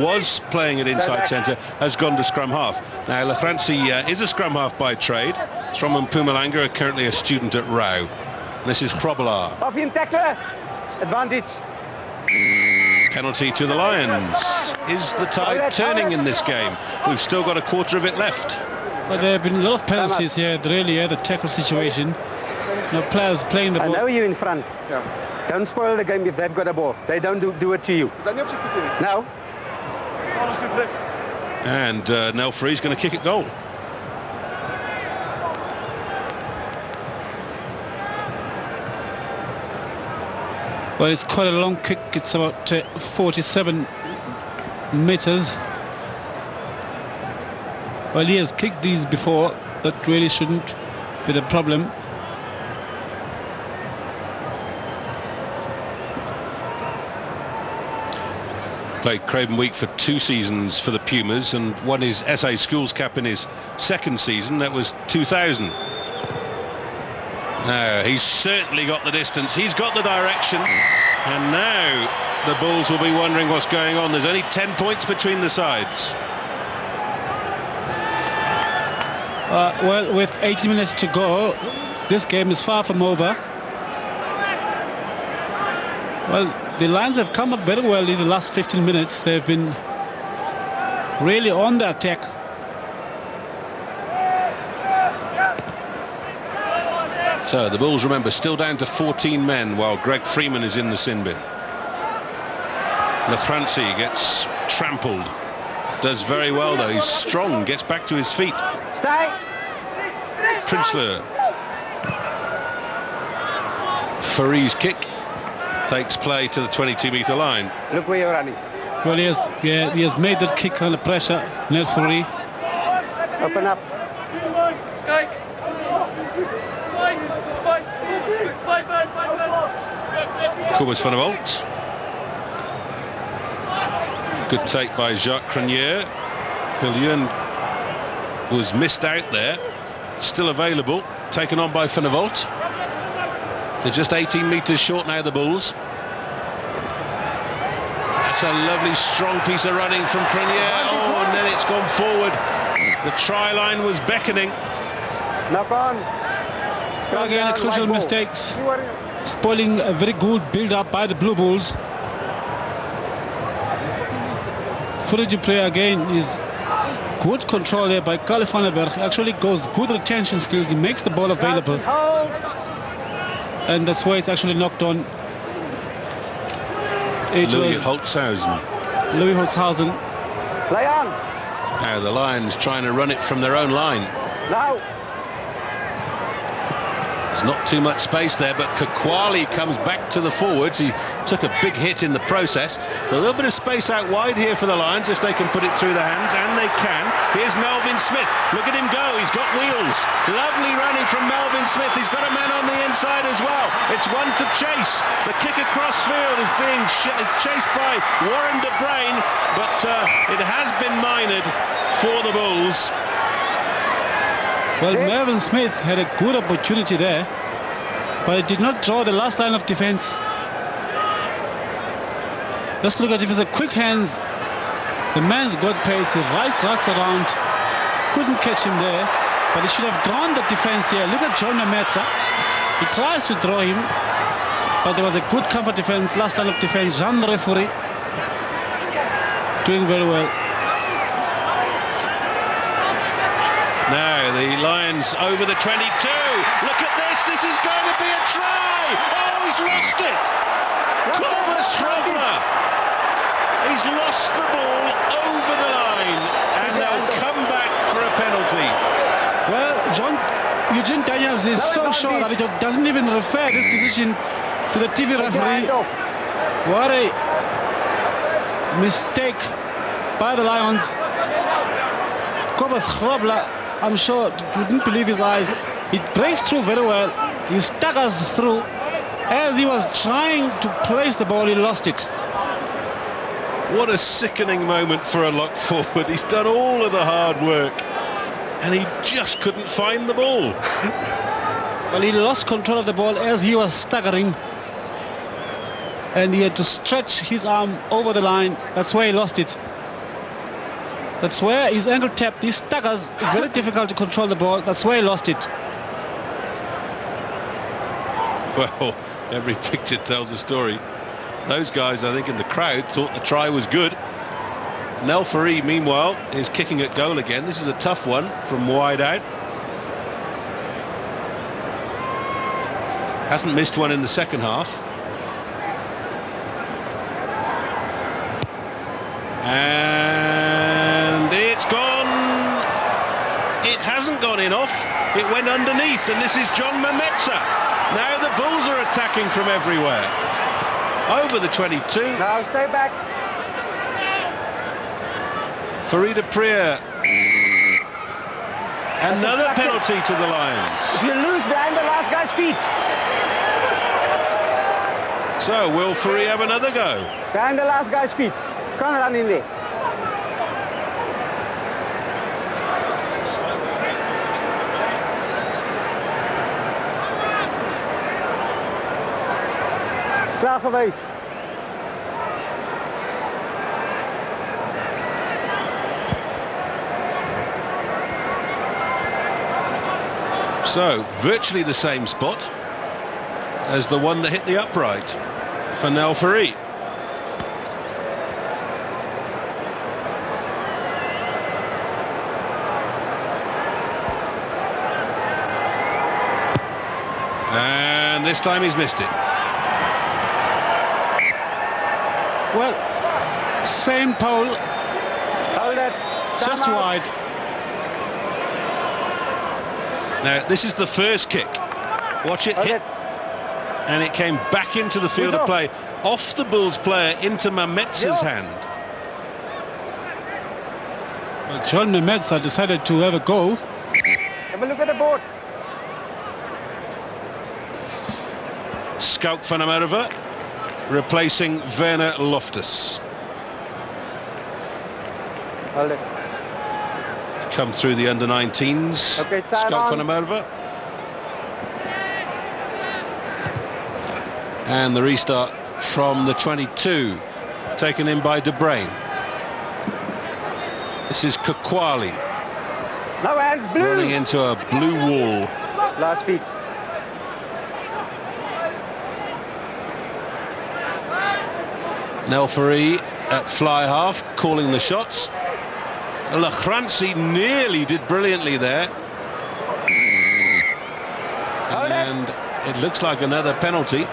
was playing at inside centre, has gone to scrum half. Now, Lachransi is a scrum half by trade. He's from Mpumalanga, currently a student at Rau. This is Grobelaar. Off him, tackler. Advantage. Penalty to the Lions. Is the tide turning in this game? We've still got a quarter of it left. But there have been a lot of penalties here, really, the tackle situation. No players playing the ball. I know you in front. Yeah. Don't spoil the game if they've got a ball. They don't do it to you. No. And Nelfree's going to kick it goal. Well, it's quite a long kick. It's about 47 meters. Well, he has kicked these before. That really shouldn't be the problem. Played Craven Week for 2 seasons for the Pumas and won his SA Schools cap in his 2nd season. That was 2000. No, he's certainly got the distance. He's got the direction. And now the Bulls will be wondering what's going on. There's only 10 points between the sides. Well, with 80 minutes to go, this game is far from over. Well, the Lions have come up very well in the last 15 minutes. They've been really on the attack. So the Bulls, remember, still down to 14 men while Greg Freeman is in the sin bin. Lachransi gets trampled. Does very well though. He's strong, gets back to his feet. Stay. Prinsloo. Faree's kick takes play to the 22-metre line. Look where you're running. Well, he has made that kick under pressure. Nel Faree. Open up. Cobus van der Walt. Good take by Jacques Crenier. Viljoen was missed out there. Still available. Taken on by van der Walt. They're just 18 metres short now, the Bulls. That's a lovely strong piece of running from Crenier. Oh, and then it's gone forward. The try line was beckoning. Knock on. Again, a crucial mistakes. Spoiling a very good build-up by the Blue Bulls. Footage play again is good control here by Carl van der Berg. Actually goes good retention skills. He makes the ball available. And that's why it's actually knocked on. It Louis was Holzhausen. Louis Holzhausen. Play on. Now the Lions trying to run it from their own line. Now. There's not too much space there, but Kakwali comes back to the forwards. He took a big hit in the process. A little bit of space out wide here for the Lions if they can put it through the hands, and they can. Here's Melvin Smith. Look at him go. He's got wheels. Lovely running from Melvin Smith. He's got a man on the inside as well. It's one to chase. The kick across field is being chased by Warren de Bruyn, but it has been minored for the Bulls. Well, Melvin Smith had a good opportunity there, but it did not draw the last line of defense. Let's look at it. It's a quick hands. The man's got pace. He runs around. Couldn't catch him there, but he should have drawn the defense here. Look at John Metza. He tries to draw him, but there was a good cover defense. Last line of defense. Jean Referee doing very well. Now the Lions over the 22. Look at this. This is going to be a try. Oh, he's lost it. Cobus Robler. He's lost the ball over the line, and they'll come back for a penalty. Well, Eugene Daniels is so sure that it doesn't even refer this decision to the TV referee. What a mistake by the Lions. Cobus Robler, I'm sure, didn't believe his eyes. He breaks through very well. He staggers through. As he was trying to place the ball, he lost it. What a sickening moment for a lock forward. He's done all of the hard work, and he just couldn't find the ball. Well, he lost control of the ball as he was staggering, and he had to stretch his arm over the line. That's why he lost it. That's where his ankle tapped. These staggers, very difficult to control the ball. That's where he lost it. Well, every picture tells a story. Those guys, I think, in the crowd thought the try was good. Nel Fourie, meanwhile, is kicking at goal again. This is a tough one from wide out. Hasn't missed one in the second half. And it's gone. It hasn't gone in off. It went underneath, and this is John Mametsa. Now the Bulls are attacking from everywhere. Over the 22. Now stay back. Farida Priya. Another penalty to the Lions. If you lose behind the last guy's feet. So will Fourie have another go? Behind the last guy's feet. Can't run in there. Klaar geweest. So virtually the same spot as the one that hit the upright for Nel Fourie. And this time he's missed it. Well, same pole, Hold it. just Time out. wide. Now this is the first kick. Watch it Hold hit, it. and it came back into the field of play, off the Bulls player into Mametsa's hand. Well, John Mametsa decided to have a go. Have a look at the board. Scout van der Merwe replacing Werner Loftus. Hold it. Come through the under-19s. Okay, time Scout on. van der Merwe. And the restart from the 22, taken in by De Bruyne. This is Kakwali No hands, running blue. into a blue wall. Last feet. Nel Fourie at fly half, calling the shots. Lachransi nearly did brilliantly there. And it looks like another penalty.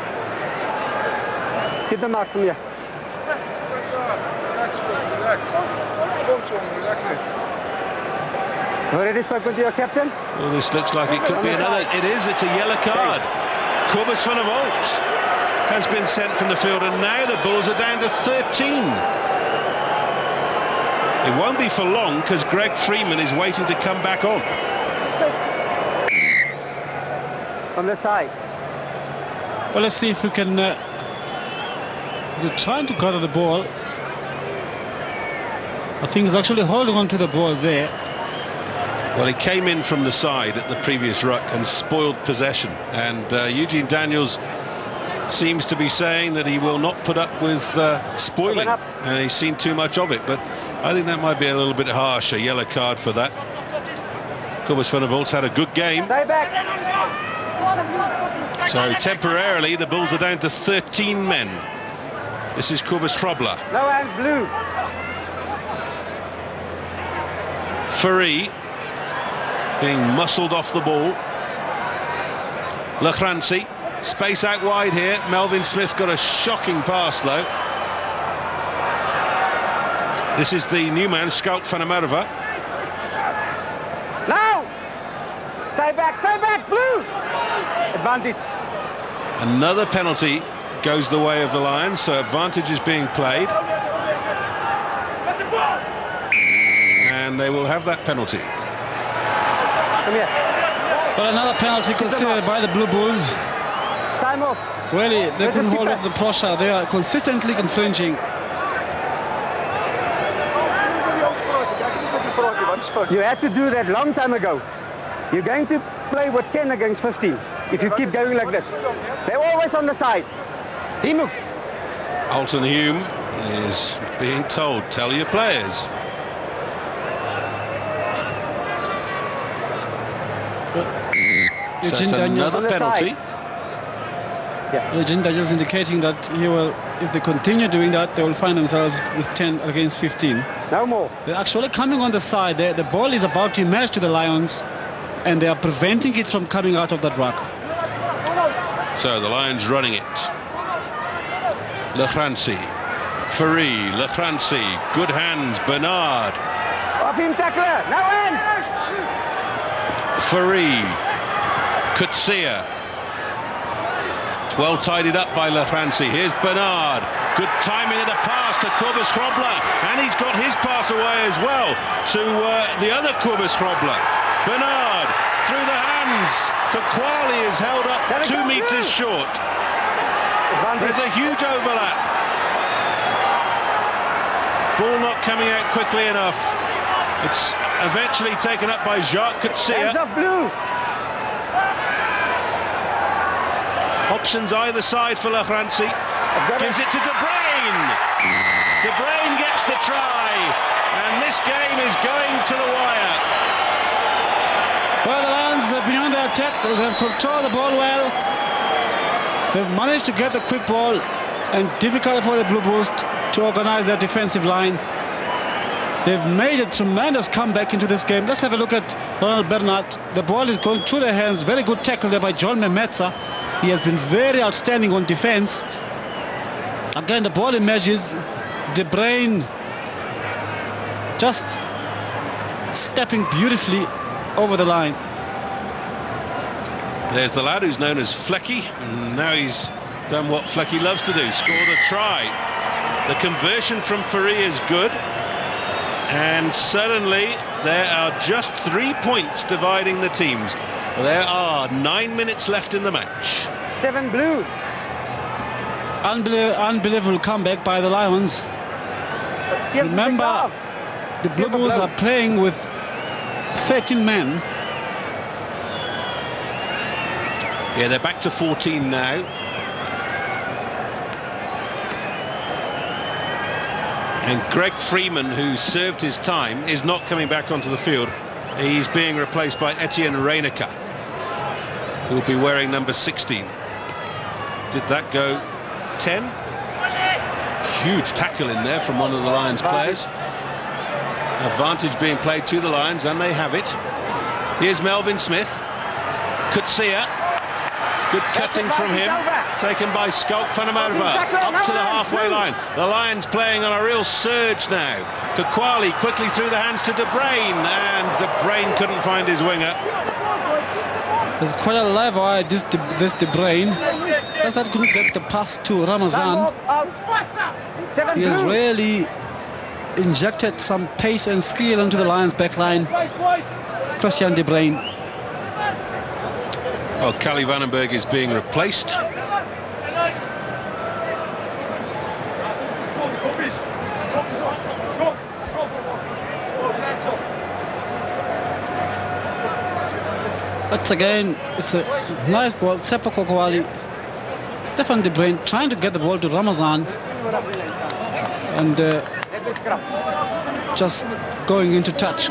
Get the mark from here. Already spoken to your captain? Well, this looks like it could be another. It is, it's a yellow card. Cobus van der Walt has been sent from the field, and now the Bulls are down to 13. It won't be for long because Greg Freeman is waiting to come back on. On the side. Well, let's see if we can... they're trying to gather the ball. I think he's actually holding on to the ball there. Well, he came in from the side at the previous ruck and spoiled possession. And Eugene Daniels seems to be saying that he will not put up with spoiling. And he's seen too much of it. But I think that might be a little bit harsh, a yellow card for that. Cobus van der Walt's had a good game. Stay back. So temporarily the Bulls are down to 13 men. This is Cobus Frobler. No hands, blue. Fourie being muscled off the ball. Lachransi, space out wide here. Melvin Smith's got a shocking pass though. This is the new man, Scout van der Merwe. Now! Stay back, blue! Advantage. Another penalty goes the way of the Lions, so advantage is being played. And they will have that penalty. Come here. Well, another penalty considered by the Blue Bulls. Time off. Really, they Let couldn't us hold keep up the pressure. They are consistently infringing. You had to do that long time ago. You're going to play with 10 against 15 if you keep going like this. They're always on the side. Himuk. Alton Hume is being told, tell your players. So Eugene it's Daniels, another penalty. Eugene Daniels indicating that he will, if they continue doing that, they will find themselves with 10 against 15. No more. They're actually coming on the side there. The ball is about to emerge to the Lions, and they are preventing it from coming out of that ruck. So the Lions running it. Lefrancy, Fourie, Lefrancy, good hands, Bernard. Off him, tackler. No hands. Fourie, Kutsia. It's well tidied up by Lefrancy. Here's Bernard. Good timing of the pass to Kobus Hrobler, and he's got his pass away as well to the other Kobus Hrobler. Bernard through the hands. Kakwali is held up 2 meters short. There's a huge overlap. Ball not coming out quickly enough. It's eventually taken up by Jacques Kutsia. Hands up, blue. Options either side for Lefrancy. Gives it to De Bruyne. De Bruyne gets the try, and this game is going to the wire. Well, the Lions have been on their attack. They've controlled the ball well. They've managed to get the quick ball, and difficult for the Blue Bulls to organize their defensive line. They've made a tremendous comeback into this game. Let's have a look at Ronald Bernard. The ball is going through their hands. Very good tackle there by John Memetsa. He has been very outstanding on defense. Again, the ball emerges. De Bruyne just stepping beautifully over the line. There's the lad who's known as Flecky, and now he's done what Flecky loves to do, scored a try. The conversion from Fourie is good, and suddenly there are just 3 points dividing the teams. There are 9 minutes left in the match. 7 blue. Unbelievable comeback by the Lions. Remember, the Blue Bulls are playing with 13 men. Yeah, they're back to 14 now. And Greg Freeman, who served his time, is not coming back onto the field. He's being replaced by Etienne Reineke, who will be wearing number 16. Did that go 10? Huge tackle in there from one of the Lions players. Advantage being played to the Lions, and they have it. Here's Melvin Smith. Kutsia. Good cutting from him. Taken by Skulk Fanamarva. Up to the halfway line. The Lions playing on a real surge now. Kakwali quickly through the hands to De Bruyne, and De Bruyne couldn't find his winger. There's quite a live eye, this De Bruyne. Just that couldn't get the pass to Ramazan. He has really injected some pace and skill into the Lions backline. Christian De Bruyne. Well, Callie Vandenberg is being replaced. But again, it's a nice ball. Seppo Kakwali. Stefan De Bruyne trying to get the ball to Ramazan. And just going into touch.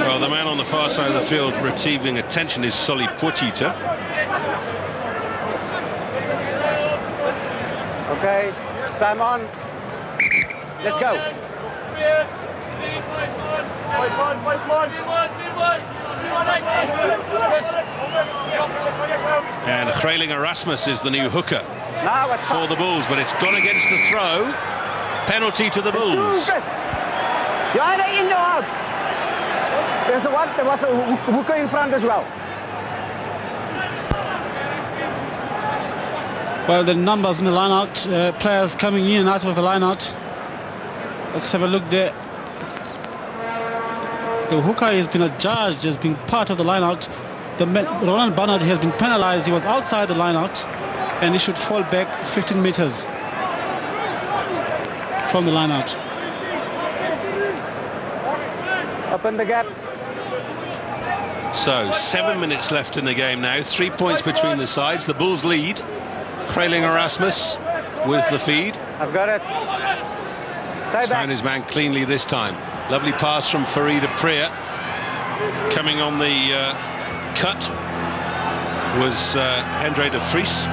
Well, the man on the far side of the field receiving attention is Solly Potita. Okay, time on. Let's go. And Grayling Erasmus is the new hooker Now it's for the Bulls, but it's gone against the throw. Penalty to the Bulls. You're either in or out. There was a hooker in front as well. Well, the numbers in the line-out, players coming in and out of the line-out. Let's have a look there. The hooker has been adjudged as being part of the line-out. Ronald Bernard has been penalized. He was outside the line-out, and he should fall back 15 meters from the line-out. Open the gap. So 7 minutes left in the game now. 3 points between the sides. The Bulls lead. Grayling Erasmus with the feed. I've got it. Stay back. Found his man cleanly this time. Lovely pass from Farid Priya. Coming on the cut was Andre de Vries.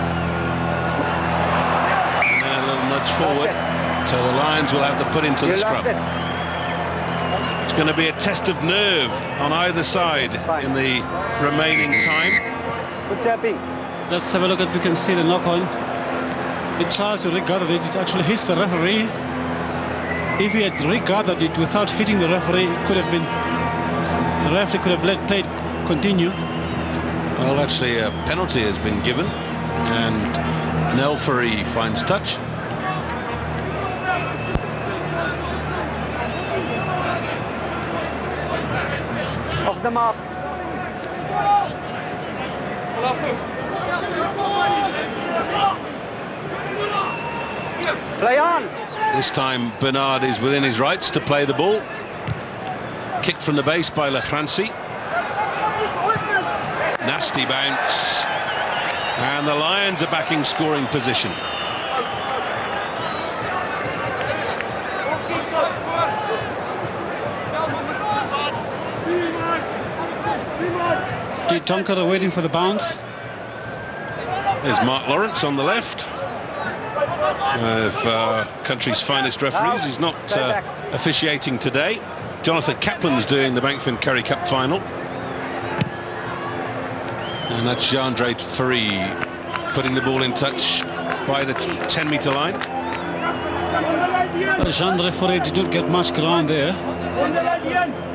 And a little nudge forward. So the Lions will have to put into the scrum. It's going to be a test of nerve on either side in the remaining time. Good tapping. Let's have a look at, we can see the knock on. It tries to regard it, it actually hits the referee. If he had regarded it without hitting the referee, it could have been, the referee could have let play continue. Well, actually a penalty has been given and Nelfari finds touch. Off the mark. Play on. This time Bernard is within his rights to play the ball. Kicked from the base by Lachrancy. Nasty bounce. And the Lions are back in scoring position. Tonker waiting for the bounce. There's Mark Lawrence on the left. Of country's finest referees. He's not officiating today. Jonathan Kaplan's doing the Bankfin Currie Cup Final. And that's Jean-Andre Ferry putting the ball in touch by the 10-metre line. Jean-Andre Ferry did not get much ground there.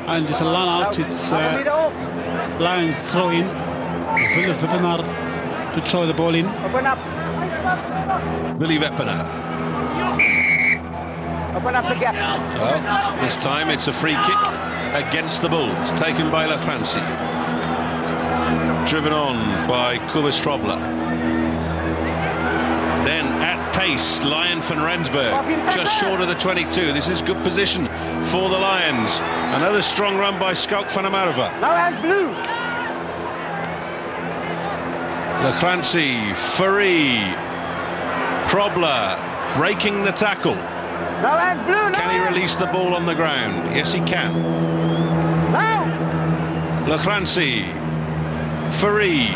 And it's a line out. It's Lions throw in. Willie Weppenaar to throw the ball in. Open up. Willie Weppenaar. Open up the gap. Well, this time it's a free kick against the Bulls, taken by Lachrancy. Driven on by Kuba Strobler. Then at pace, Lion van Rensburg, just short of the 22. This is good position for the Lions. Another strong run by Skalk van der Merwe. Now hands blue. Lachrancy, Furry, Krobler breaking the tackle. Now hands blue. Can he release the ball on the ground? Yes, he can. Now. Lachrancy, Furry,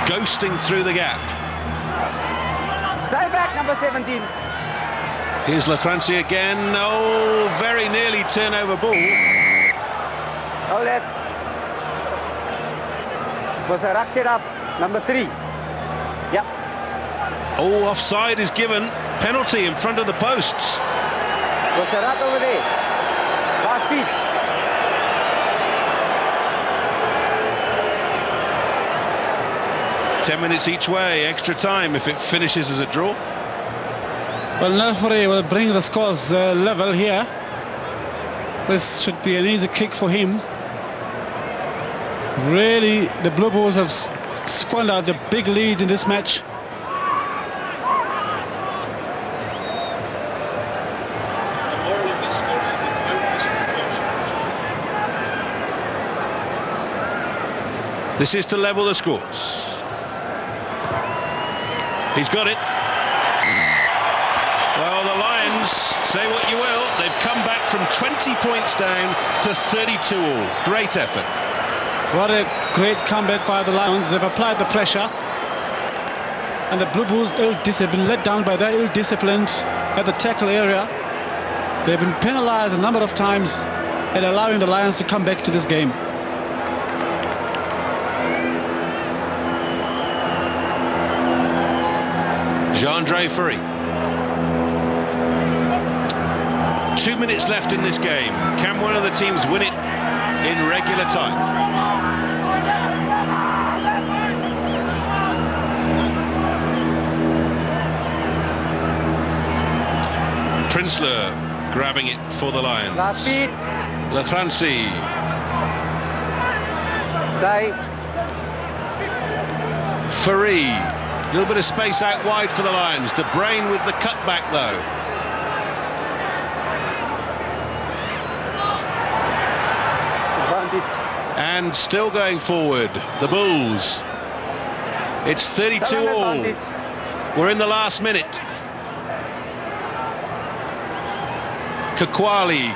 ghosting through the gap. Stay back, number 17. Here's Lachrancy again. Oh, very nearly turnover ball. Oh, that was a ruck set up, number 3. Yep. Oh, offside is given. Penalty in front of the posts. Was a ruck over there. Fast speed. Ten minutes each way, extra time if it finishes as a draw. Well, Nelfari will bring the scores level here. This should be an easy kick for him. Really, the Blue Bulls have squandered a big lead in this match. This is to level the scores. He's got it. Well, the Lions, say what you will, they've come back from 20 points down to 32 all. Great effort. What a great comeback by the Lions. They've applied the pressure. And the Blue Bulls have been let down by their ill-discipline at the tackle area. They've been penalized a number of times and allowing the Lions to come back to this game. Jean-Andre Ferry. 2 minutes left in this game. Can one of the teams win it in regular time? Prinsloo grabbing it for the Lions. Last speed. Lachrancy. Stay. Ferry. A little bit of space out wide for the Lions. De Bruyne with the cutback though. Advantage. And still going forward, the Bulls. It's 32 all. We're in the last minute. Kakwali.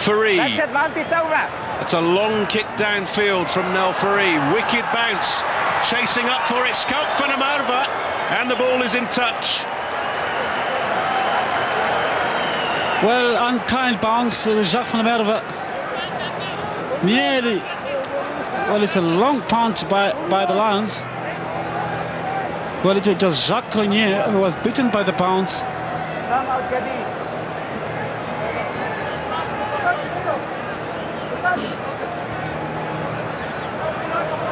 Ferry. That's advantage over. It's a long kick downfield from Nelfari. Wicked bounce. Chasing up for it. Scout van der Merwe. And the ball is in touch. Well, unkind bounce, Jacques van der Merwe. Nearly. Well, it's a long punch by the Lions. Well, it was just Jacques Renier who was beaten by the bounce.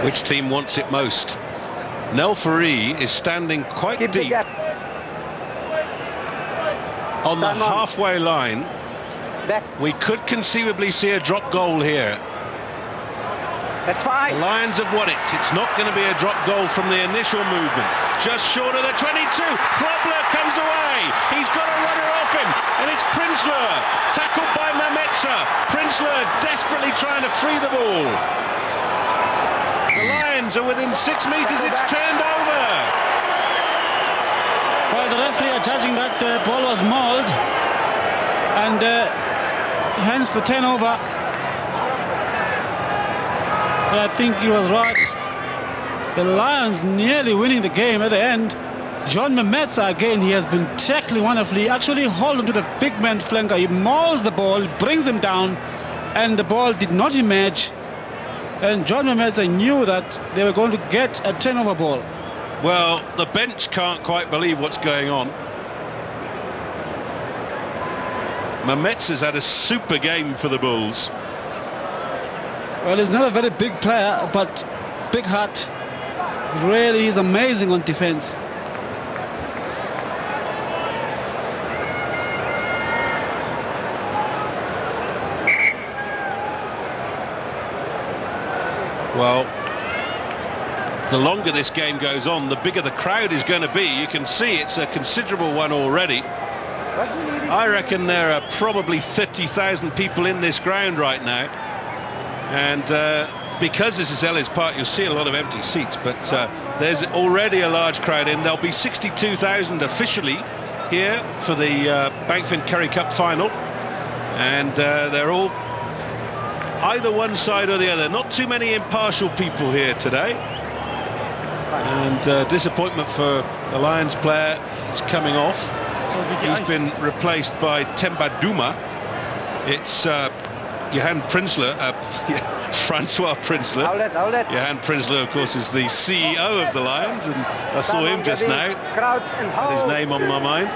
Which team wants it most? Nelfari is standing quite deep on the halfway line. We could conceivably see a drop goal here. That's fine. The Lions have won it. It's not going to be a drop goal from the initial movement. Just short of the 22. Grobler comes away. He's got a runner off him. And it's Prinsloo. Tackled by Mametsa. Prinsloo desperately trying to free the ball. The Lions are within 6 meters. It's turned over. Well, the referee are judging that the ball was mauled. And hence the turnover. But I think he was right. The Lions nearly winning the game at the end. John Mametsa again, he has been tackling wonderfully. Actually hold on to the big man flanker. He mauls the ball, brings him down, and the ball did not emerge. And John Mametsa knew that they were going to get a turnover ball. Well, the bench can't quite believe what's going on. Mametsa's had a super game for the Bulls. Well, he's not a very big player, but big heart. Really is amazing on defense. Well, the longer this game goes on, the bigger the crowd is going to be. You can see it's a considerable one already. I reckon there are probably 30,000 people in this ground right now. And because this is Ellis Park, you'll see a lot of empty seats, but there's already a large crowd in. There'll be 62,000 officially here for the Bankfin Currie Cup Final. And they're all either one side or the other. Not too many impartial people here today. And disappointment for the Lions player is coming off. He's been replaced by Temba Duma. It's Johan Prinsloo, Francois Prinsloo. Johan Prinsloo, of course, is the CEO of the Lions, and I saw him just now. His name on my mind.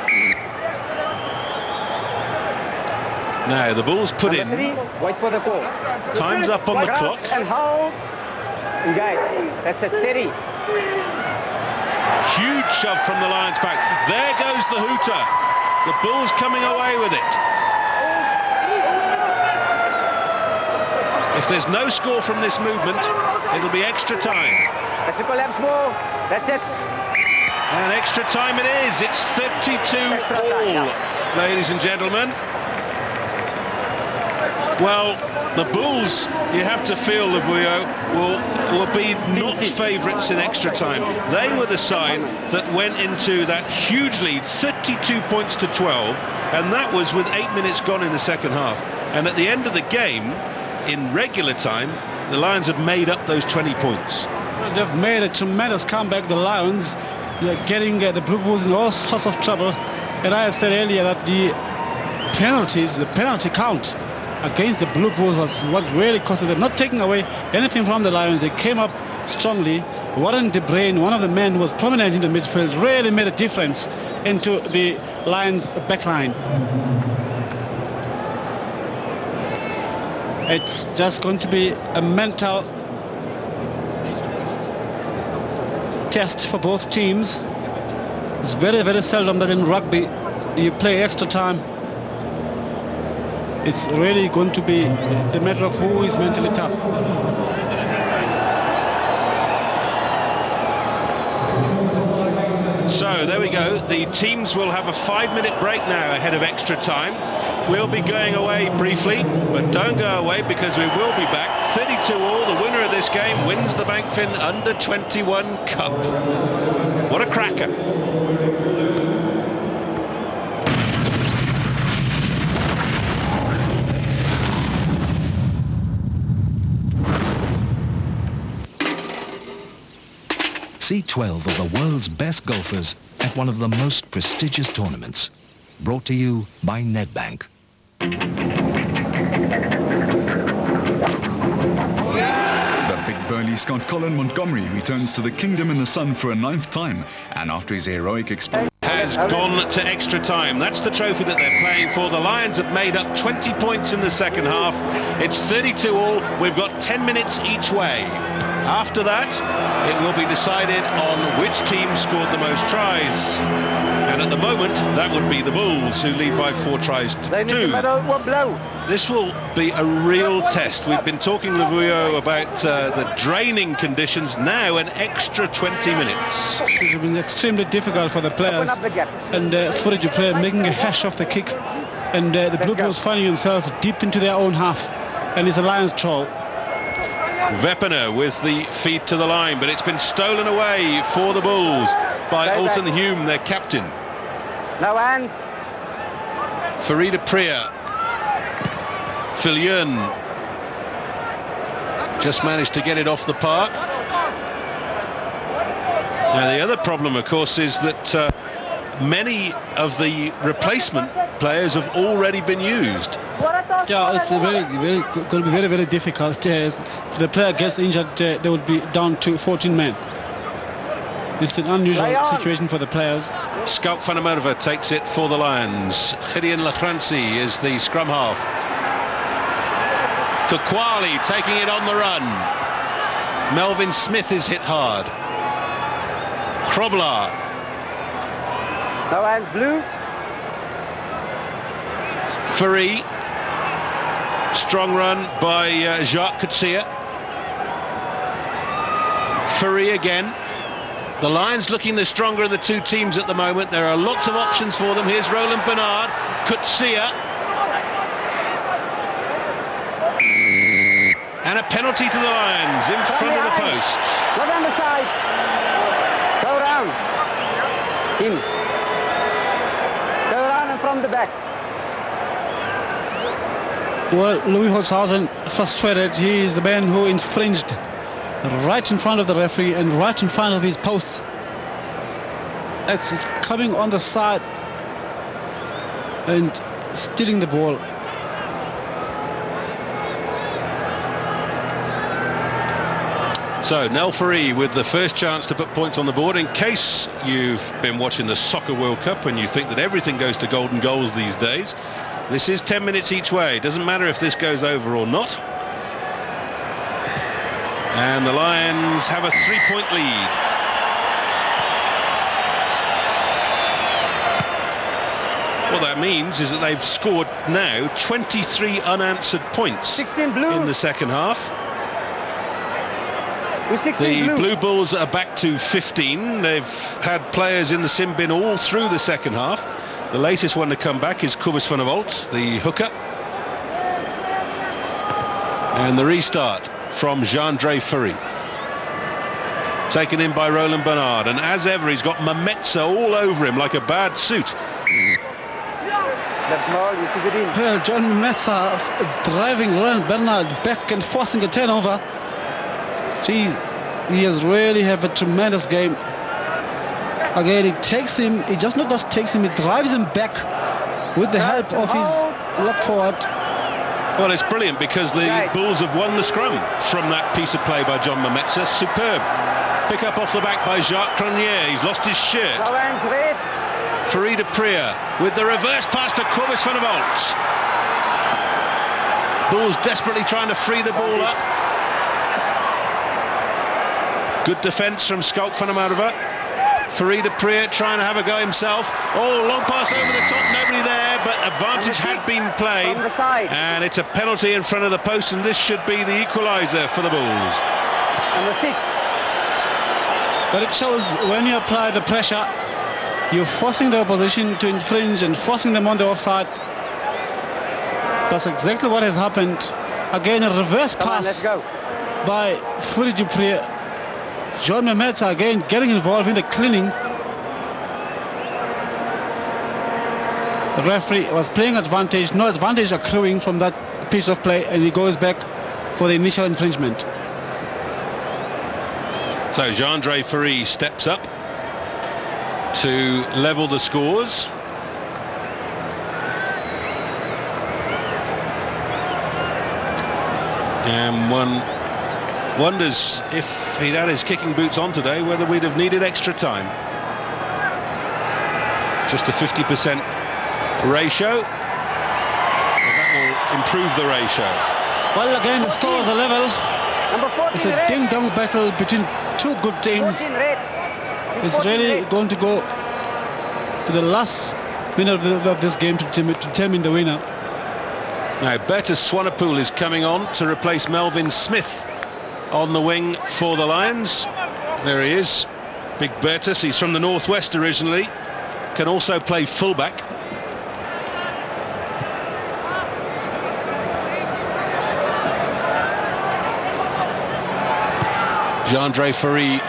Now the ball's put in. Wait for the call. Time's up on the clock. And hold. Engage. That's it. Steady. Huge shove from the Lions back. There goes the hooter. The Bulls coming away with it. If there's no score from this movement, it'll be extra time. That's a collapse ball. That's it. And extra time it is. It's 32-all, ladies and gentlemen. Well, the Bulls, you have to feel, Lavuyo, will be not favourites in extra time. They were the side that went into that huge lead, 32 points to 12, and that was with 8 minutes gone in the second half. And at the end of the game, in regular time, the Lions have made up those 20 points. Well, they've made a tremendous comeback, the Lions. They're getting the Blue Bulls in all sorts of trouble. And I have said earlier that the penalty count against the Blue Bulls was what really costed them. Not taking away anything from the Lions. They came up strongly. Warren De Bruin, one of the men who was prominent in the midfield, really made a difference into the Lions' backline. It's just going to be a mental test for both teams. It's very, very seldom that in rugby you play extra time. It's really going to be the matter of who is mentally tough. So there we go. The teams will have a 5-minute break now ahead of extra time. We'll be going away briefly, but don't go away because we will be back. 32-all. The winner of this game wins the Bankfin Under-21 Cup. What a cracker. See 12 of the world's best golfers at one of the most prestigious tournaments. Brought to you by Nedbank. The big burly Scott Colin Montgomery returns to the Kingdom in the Sun for a 9th time, and after his heroic experience has gone to extra time. That's the trophy that they're playing for. The Lions have made up 20 points in the second half. It's 32 all. We've got 10 minutes each way. After that, it will be decided on which team scored the most tries. And at the moment, that would be the Bulls, who lead by 4 tries to 2. This will be a real test. We've been talking, Lavuyo, about the draining conditions. Now an extra 20 minutes. It has been extremely difficult for the players. And Fourie du Preez making a hash of the kick. And the Blue Bulls finding himself deep into their own half. And it's a Lions troll. Weppener with the feed to the line, but it's been stolen away for the Bulls by Alton Hume, their captain. No hands. Fourie du Preez. Viljoen just managed to get it off the park. Now the other problem, of course, is that many of the replacement players have already been used. Yeah, it's going to be very, very difficult. If the player gets injured, they will be down to 14 men. It's an unusual situation for the players. Schalk van der Merwe takes it for the Lions. Gideon Lachranci is the scrum half. Kukwali taking it on the run. Melvin Smith is hit hard. Krobler. No hands, Blue. Fourie. Strong run by Jacques Coetzee. Fourie again. The Lions looking the stronger of the two teams at the moment. There are lots of options for them. Here's Roland Bernard. Coetzee. And a penalty to the Lions in front of the post. Look on the side. Go round. In. Go round and from the back. Well, Louis Holzhausen, frustrated. He is the man who infringed right in front of the referee and right in front of his posts. It's coming on the side and stealing the ball. So Nel Fourie with the first chance to put points on the board. In case you've been watching the Soccer World Cup and you think that everything goes to golden goals these days, this is 10 minutes each way. It doesn't matter if this goes over or not. And the Lions have a 3-point lead. What that means is that they've scored now 23 unanswered points in the second half. The Blue Bulls are back to 15. They've had players in the sin bin all through the second half. The latest one to come back is Cobus van der Walt, the hooker. And the restart from Jean-Dre Fourie. Taken in by Roland Bernard. And as ever, he's got Mametsa all over him like a bad suit. Well, John Mametsa driving Roland Bernard back and forcing a turnover. Geez, he has really have a tremendous game. Again, it takes him, it just not just takes him, it drives him back with the help of his lock forward. Well, it's brilliant because the Bulls have won the scrum from that piece of play by John Mametsa. Superb. Pick up off the back by Jacques Cronier. He's lost his shirt. Fourie du Preez with the reverse pass to Cobus van der Walt. Bulls desperately trying to free the ball up. Good defence from Schalk van der Merwe. Fourie du Preez trying to have a go himself. Oh, long pass over the top, nobody there, but advantage had been played. And it's a penalty in front of the post, and this should be the equaliser for the Bulls. But it shows when you apply the pressure, you're forcing the opposition to infringe and forcing them on the offside. That's exactly what has happened. Again, a reverse pass by Fourie du Preez. John Mametsa again getting involved in the cleaning. The referee was playing advantage, no advantage accruing from that piece of play, and he goes back for the initial infringement. So Jean-Andre Ferry steps up to level the scores. And one wonders if he'd had his kicking boots on today, whether we'd have needed extra time. Just a 50% ratio. That will improve the ratio. Well, again, the scores are level. It's a ding-dong battle between two good teams. It's really going to go to the last minute of this game to determine the winner. Now, Bertus Swanepoel is coming on to replace Melvin Smith on the wing for the Lions. There he is, big Bertus. He's from the northwest originally. Can also play fullback. Jean-Andre Ferry.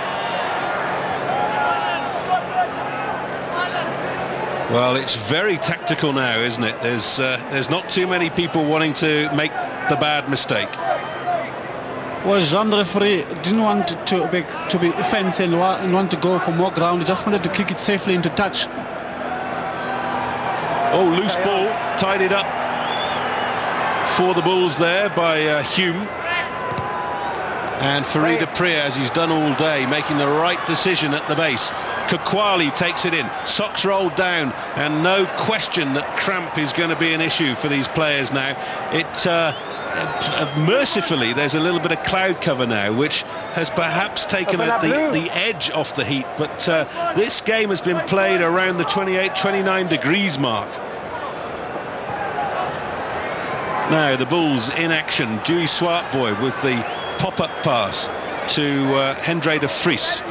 Well, it's very tactical now, isn't it? There's not too many people wanting to make the bad mistake. Well, Jean-Andre Ferry didn't want to be offensive and want to go for more ground. He just wanted to kick it safely into touch. Oh, loose ball, tied it up for the Bulls there by Hume. And Ferry de Prier, as he's done all day, making the right decision at the base. Kakwali takes it in, socks rolled down, and no question that cramp is going to be an issue for these players now. Mercifully, there's a little bit of cloud cover now, which has perhaps taken the edge off the heat, but this game has been played around the 28-29 degrees mark. Now the Bulls in action. Dewey Swartboy with the pop-up pass to Hendré de Vries.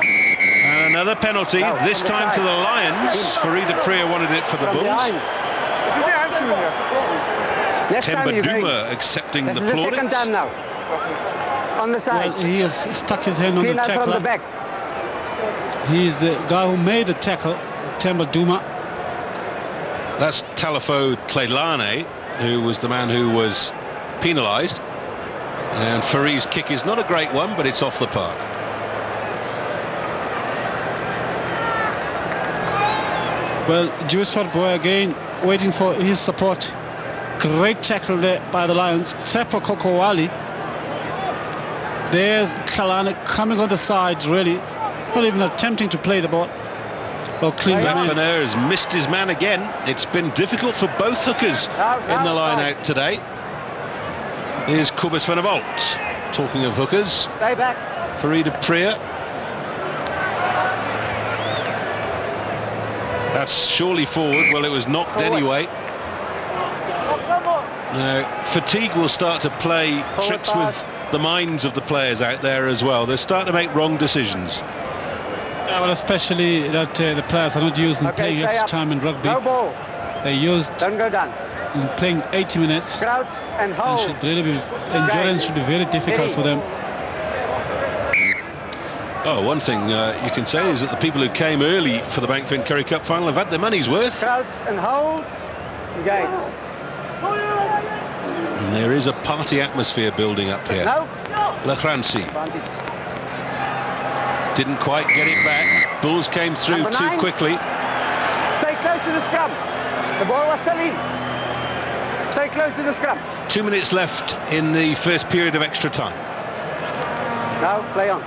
And another penalty, this time to the Lions. Ferry de Prier wanted it for the Bulls. Temba Duma accepting the plaudits. On the side. Well, he has stuck his hand on the tackle. From the back. He's the guy who made the tackle, Temba Duma. That's Talifo Tleilane, who was the man who was penalised. And Ferry's kick is not a great one, but it's off the park. Well, Dewey Swartboy again waiting for his support. Great tackle there by the Lions. Tsepo Kokowali. There's Tleilane coming on the side, really. Not even attempting to play the ball. Well, clean the man. Banner has missed his man again. It's been difficult for both hookers in the line out today. Here's Cobus van der Walt. Talking of hookers. Stay back. Ferry de Prier. That's surely forward. Well, it was knocked anyway. Now, fatigue will start to play tricks with the minds of the players out there as well. They're starting to make wrong decisions. Yeah, well, especially that the players are not used in playing extra time in rugby. No ball. They used Don't go down. in playing 80 minutes. Crouch and hold. Should really be, endurance should be very difficult for them. Oh, one thing you can say is that the people who came early for the Bankfin Currie Cup Final have had their money's worth. Crouch and hold. Engage. And there is a party atmosphere building up here. No. Lachransi didn't quite get it back. Bulls came through too quickly. Stay close to the scrum. The ball was still in. Stay close to the scrum. 2 minutes left in the first period of extra time. Now play on.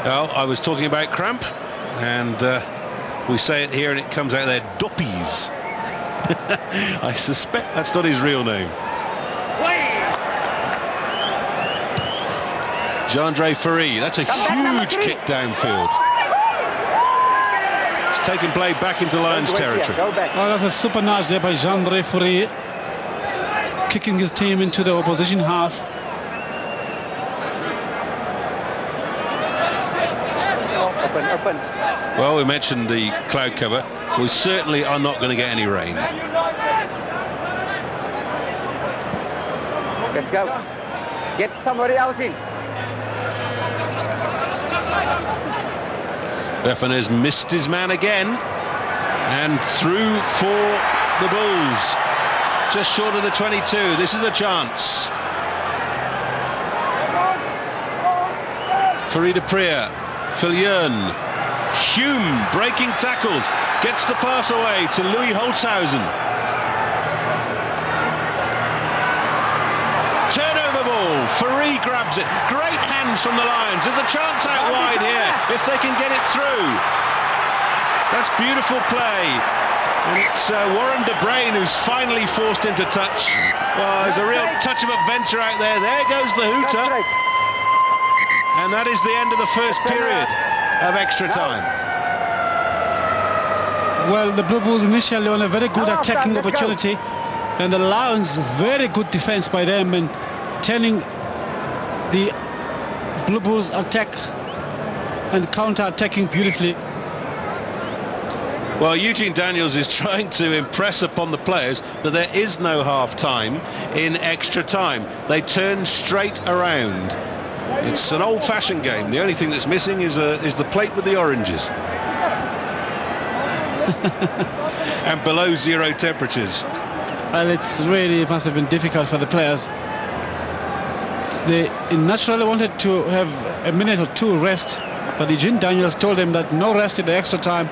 Well, I was talking about cramp, and we say it here and it comes out there, Doppies. I suspect that's not his real name. Jean-Andre Ferry, that's a huge kick downfield. It's taken play back into Lions territory. Go back. Oh, that's a super nudge there by Jean-Andre Ferry, kicking his team into the opposition half. Open. Well, we mentioned the cloud cover. We certainly are not going to get any rain. Let's go. Get somebody else in. Stefan has missed his man again, and through for the Bulls. Just short of the 22. This is a chance. Farida Priya, Viljoen, Hume breaking tackles, gets the pass away to Louis Holzhausen. Turnover ball, Faree grabs it, great hands from the Lions. There's a chance out wide here if they can get it through. That's beautiful play. And it's Warren De Bruyn who's finally forced into touch. Well, there's a real touch of adventure out there. There goes the hooter. And that is the end of the first period of extra time. Well, the Blue Bulls initially on a very good attacking opportunity, and the Lions very good defense by them and turning the Blue Bulls attack and counter-attacking beautifully. Well, Eugene Daniels is trying to impress upon the players that there is no half-time in extra time. They turn straight around. It's an old-fashioned game. The only thing that's missing is the plate with the oranges. And below zero temperatures. Well, it must have been difficult for the players. They naturally wanted to have a minute or two rest, but Eugene Daniels told them that no rest in the extra time.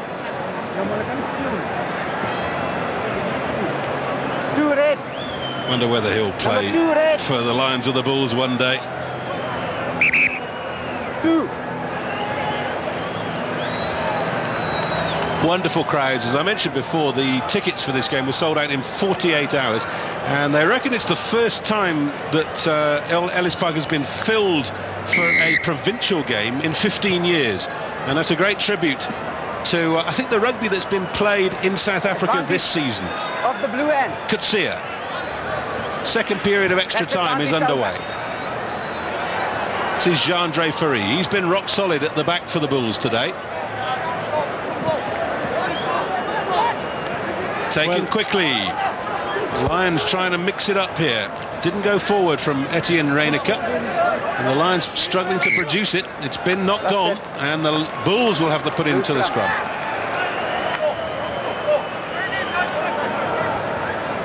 Wonder whether he'll play for the Lions or the Bulls one day. Wonderful crowds. As I mentioned before, the tickets for this game were sold out in 48 hours, and they reckon it's the first time that Ellis Park has been filled for a provincial game in 15 years, and that's a great tribute to I think the rugby that's been played in South Africa this season. Of the blue end. Kutsia. Second period of extra time is underway. This is Jean-Andre Faree. He's been rock solid at the back for the Bulls today. Taken quickly. The Lions trying to mix it up here. Didn't go forward from Etienne Reineke. And the Lions struggling to produce it. It's been knocked on, and the Bulls will have to put into the scrum.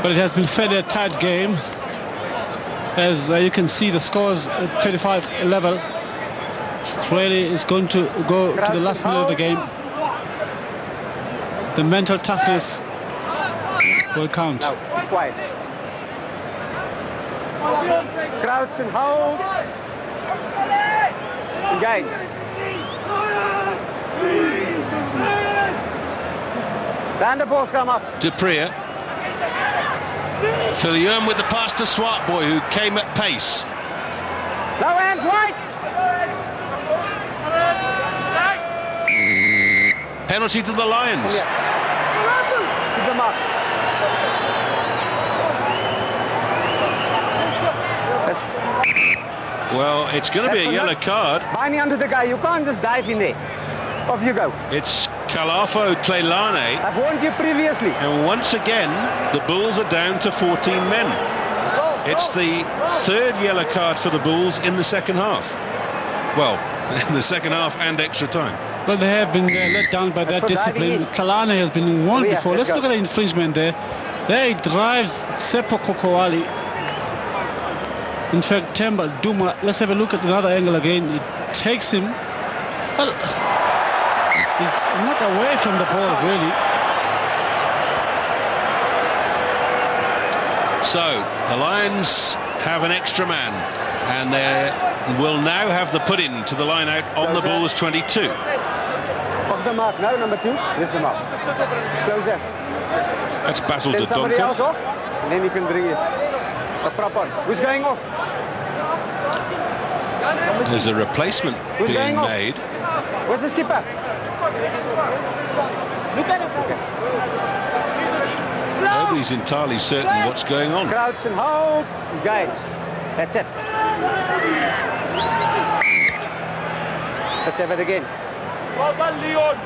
But it has been fairly a tight game. As you can see, the scores at 35 level. Really is going to go to the last minute of the game. The mental toughness will count. Now, be quiet. Crouch and hold. Engage. Then the balls come up. De Priya. Viljoen with the pass to Swartboy, who came at pace. Low hands wide. Penalty to the Lions. Keep them up. Well, it's going to be a yellow card. Binding under the guy. You can't just dive in there. Off you go. It's Kalafo Tlelane. I've warned you previously. And once again, the Bulls are down to 14 men. It's the third yellow card for the Bulls in the second half. Well, in the second half and extra time. Well, they have been let down by that discipline. Kalane has been warned before. Let's look at the infringement there. There he drives Seppo Kokowali. In fact, Temba Duma, let's have a look at another angle again. It takes him. Well, it's not away from the ball, really. So, the Lions have an extra man, and they will now have the put-in to the line out on the Bulls 22. Off the mark. No, number 2. Here's the mark. Closer. That's Basil de Send somebody else Donker. off, and then you can bring it. A prop on. Who's going off? There's a replacement Who's being going off? made. Where's the skipper? Look at it. Nobody's entirely certain what's going on. Crouch and hold. Engage. That's it. Let's have it again. Well done, Leon.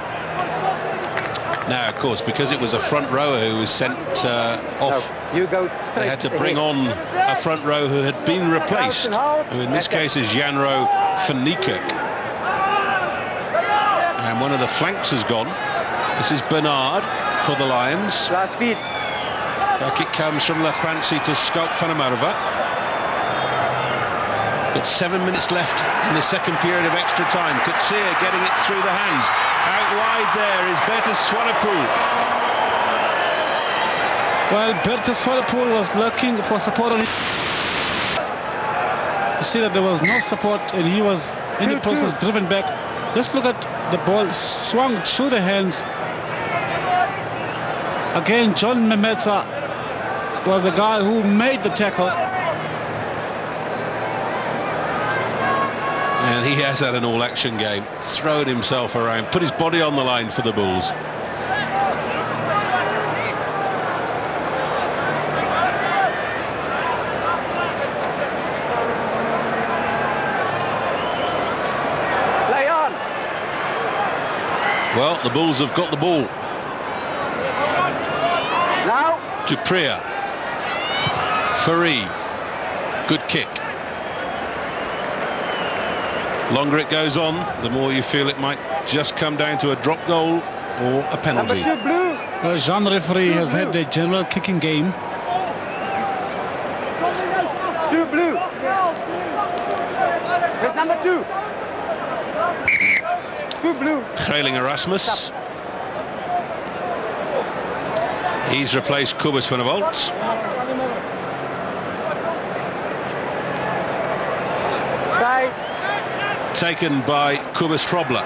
Now, of course, because it was a front rower who was sent off, No, you go straight they had to bring ahead. on a front row who had been replaced, who in this case is Janro van Niekerk. And one of the flanks has gone. This is Bernard for the Lions. Last feet. Back it comes from Lachranci to Schalk van der Merwe. Got 7 minutes left in the second period of extra time. Kutsia getting it through the hands. Out wide there is Bertus Swanepoel. Well, Bertus Swanepoel was looking for support on his... You see that there was no support and he was in the process driven back. Just look at the ball swung through the hands. Again, John Memetsa was the guy who made the tackle. And he has had an all-action game. Thrown himself around, put his body on the line for the Bulls. Play on. Well, the Bulls have got the ball. Now. To Priya. Fourie. Good kick. Longer it goes on, the more you feel it might just come down to a drop goal or a penalty. Number 2 blue. Well, Jean referee has had a general kicking game. 2 blue. There's number 2. 2 blue. Trailing Erasmus. He's replaced Kobus van der Walt. Taken by Kobus Trobler.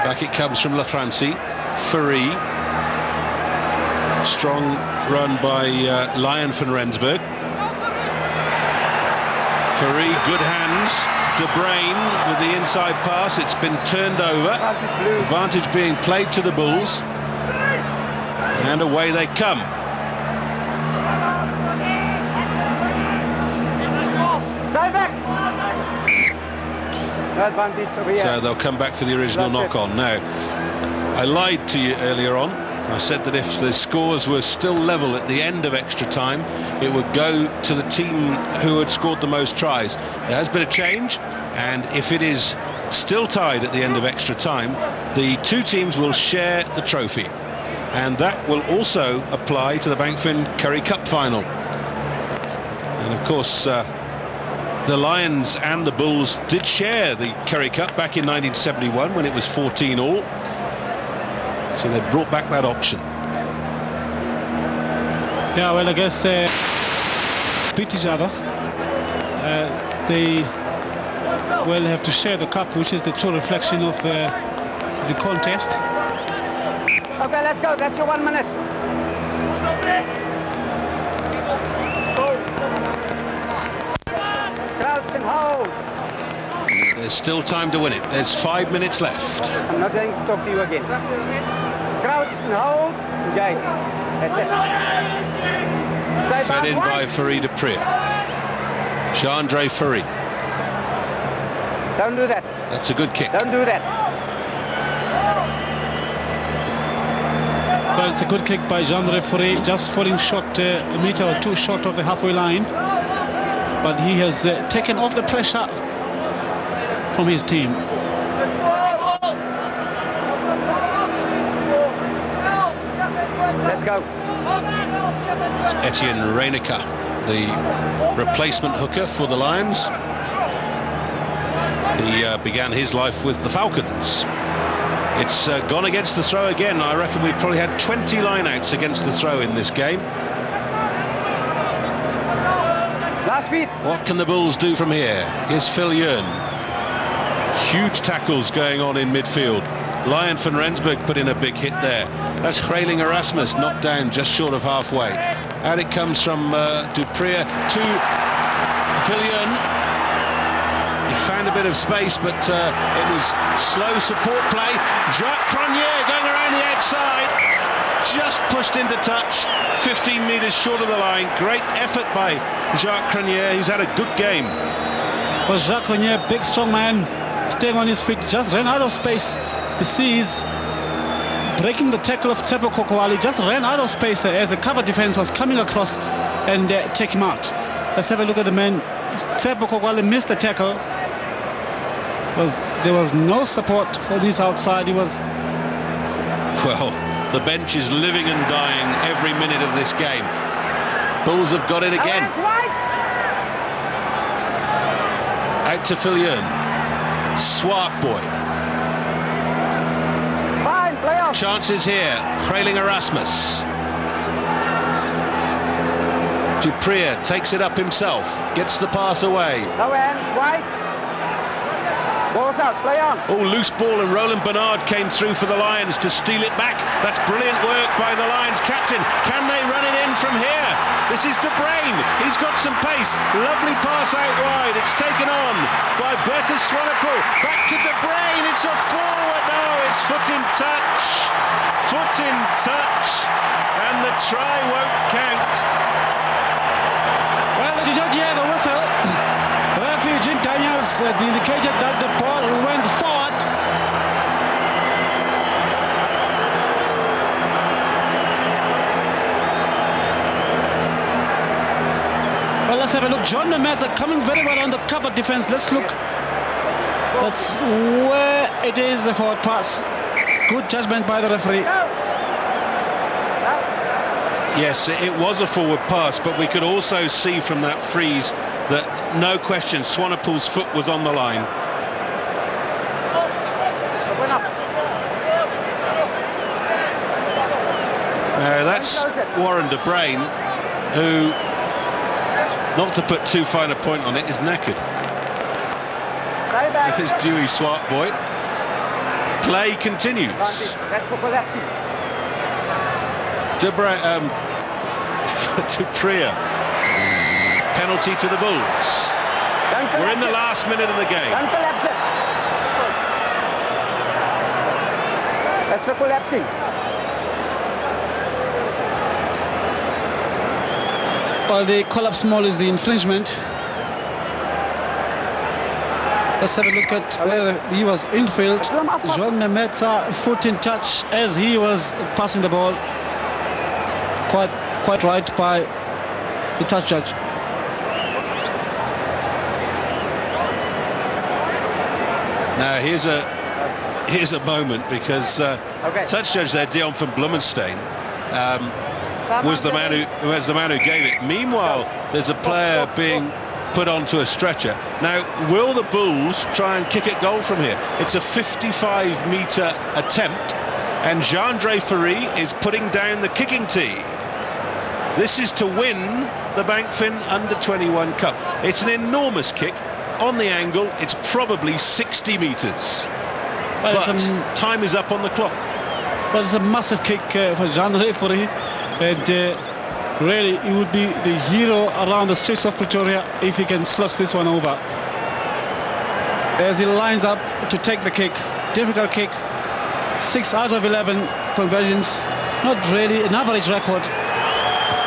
Back it comes from Latransi. Fourie. Strong run by Lion van Rensburg. Fourie, good hands. De Bruyne with the inside pass. It's been turned over. Advantage being played to the Bulls. And away they come. So they'll come back for the original knock-on. Now, I lied to you earlier on. I said that if the scores were still level at the end of extra time, it would go to the team who had scored the most tries. There has been a change, and if it is still tied at the end of extra time, the two teams will share the trophy. And that will also apply to the Bankfin Currie Cup Final. And of course, the Lions and the Bulls did share the Currie Cup back in 1971 when it was 14-all. So they brought back that option. Yeah, well, I guess beat each other. They will have to share the cup, which is the true reflection of the contest. Okay, let's go. That's your 1 minute. Crouch and hold. There's still time to win it. There's 5 minutes left. I'm not going to talk to you again. Crouch and hold. Engage. That's it. Fed in by Fourie de Priya. Jean-Andre Fourie. Don't do that. That's a good kick. Don't do that. Well, it's a good kick by Jean-Andre Fourie, just falling short, a meter or two short of the halfway line. But he has taken off the pressure from his team. Let's go. It's Etienne Reinecker, the replacement hooker for the Lions. He began his life with the Falcons. It's gone against the throw again. I reckon we've probably had 20 line-outs against the throw in this game. Last feet. What can the Bulls do from here? Here's Phil Yearn. Huge tackles going on in midfield. Lion van Rensburg put in a big hit there. That's Trailing Erasmus, knocked down just short of halfway. Out it comes from du Priya to Phil Yearn. He found a bit of space, but it was slow support play. Jacques Cronier going around the outside. Just pushed into touch, 15 metres short of the line. Great effort by Jacques Cronier. He's had a good game. Well, Jacques Cronier, big strong man, staying on his feet, just ran out of space. You see he's breaking the tackle of Tsepo Kokoali, just ran out of space there as the cover defense was coming across and take him out. Let's have a look at the man. Tsepo Kokoali missed the tackle. There was no support for this outside. He was... Well, the bench is living and dying every minute of this game. Bulls have got it again. Out to Viljoen. Swart boy. Fine, play on. Chances here. Trailing Erasmus. Dupree takes it up himself. Gets the pass away. No hands, right. Ball's out, play on. Oh, loose ball, and Roland Bernard came through for the Lions to steal it back. That's brilliant work by the Lions captain. Can they run it in from here? This is De Bruyne. He's got some pace. Lovely pass out wide. It's taken on by Bertus Swanepoel. Back to De Bruyne. It's a forward. No, it's foot in touch. Foot in touch. And the try won't count. Well, did not hear the whistle. Referee Jim Daniels indicated that the ball went forward. Well, let's have a look. John Nemetza coming very well on the cover defense. Let's look. That's where it is, a forward pass. Good judgment by the referee. Yes, it was a forward pass, but we could also see from that freeze that, no question, Swanepoel's foot was on the line. That's Warren De Bruyne, who, not to put too fine a point on it, is knackered. Here's Dewey Swart boy. Play continues. Dupree. Penalty to the Bulls. We're in the last minute of the game. That's for collapsing. Well, the collapse maul is the infringement. Let's have a look at where he was infield. John Nemetza, foot in touch as he was passing the ball. Quite right by the touch judge. Now here's a moment, because touch judge there, Dion van Bloemenstein, was the man who gave it. Meanwhile, there's a player being put onto a stretcher. Now, will the Bulls try and kick it goal from here? It's a 55-metre attempt, and Jean-André Ferry is putting down the kicking tee. This is to win the Bankfin Under-21 Cup. It's an enormous kick on the angle. It's probably 60 metres. But time is up on the clock. Well, it's a massive kick for Jean-André Ferry, and really he would be the hero around the streets of Pretoria if he can slot this one over. As he lines up to take the kick, difficult kick, 6 out of 11 conversions, not really an average record.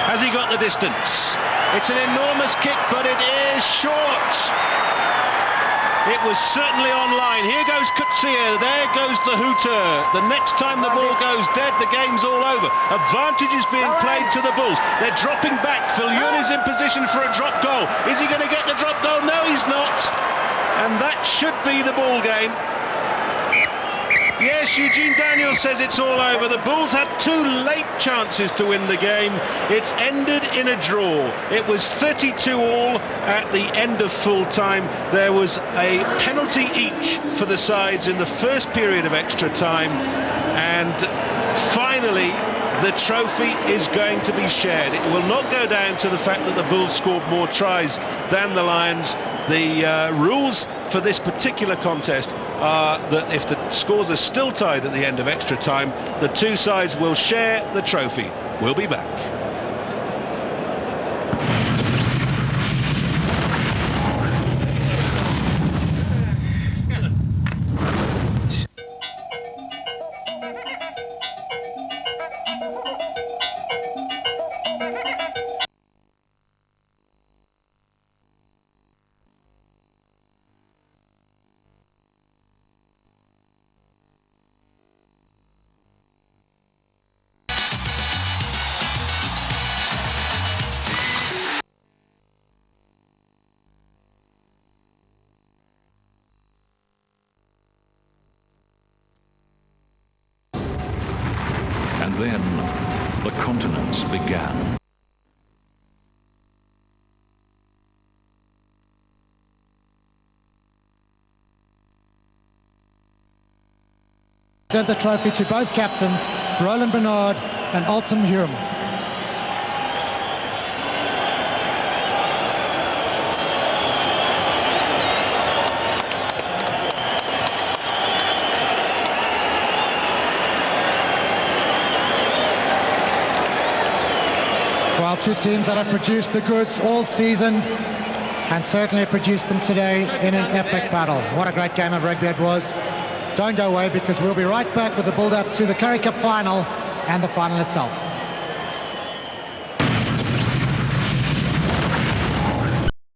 Has he got the distance? It's an enormous kick, but it is short. It was certainly online. Here goes Kutsia. There goes the hooter. The next time the ball goes dead, the game's all over. Advantage is being played to the Bulls. They're dropping back. Viljoen is in position for a drop goal. Is he going to get the drop goal? No, he's not. And that should be the ball game. Yes, Eugene Daniels says it's all over. The Bulls had 2 late chances to win the game. It's ended in a draw. It was 32-all at the end of full time. There was a penalty each for the sides in the first period of extra time. And finally, the trophy is going to be shared. It will not go down to the fact that the Bulls scored more tries than the Lions. The rules for this particular contest are that if the scores are still tied at the end of extra time, the 2 sides will share the trophy. We'll be back. dance began. Sent the trophy to both captains, Roland Bernard and Alton Hume. Well, two teams that have produced the goods all season and certainly produced them today in an epic battle. What a great game of rugby it was. Don't go away because we'll be right back with the build-up to the Currie Cup Final and the final itself.